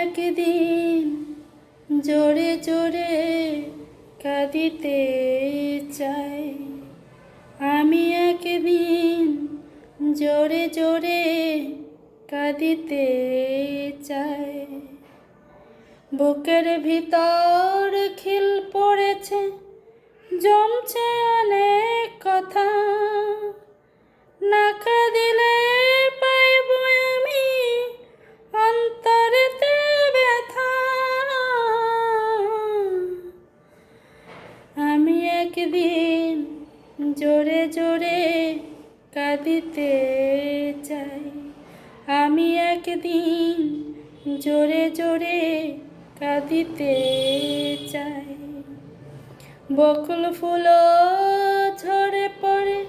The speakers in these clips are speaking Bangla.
একদিন জোরে জোরে কাঁদিতে চাই। আমি একদিন জোরে জোরে কাঁদিতে চাই। বুকের ভিতর খিল পড়েছে, জমছে অনেক কথা। না কাঁদিলে পাইব আমি অন্তরেতে ব্যথা। আমি একদিন জোরে জোরে কাঁদিতে চাই। আমি একদিন জোরে জোরে কাঁদিতে চাই। বকুল ফুলও ঝরে পড়ে,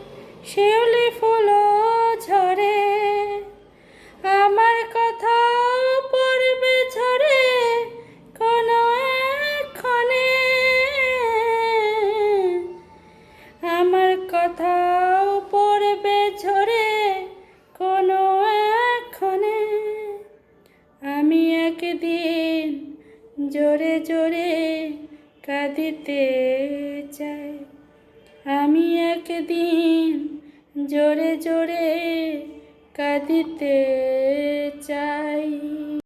শিউলি ফুলও ঝরে, আমার কথা পড়বে ঝরে কোনো একক্ষণে। আমার কথাও পড়বে ঝরে কোনো একক্ষণে। আমি একদিন জোরে জোরে কাঁদিতে চাই। আমি একদিন জোরে জোরে কাঁদিতে চাই।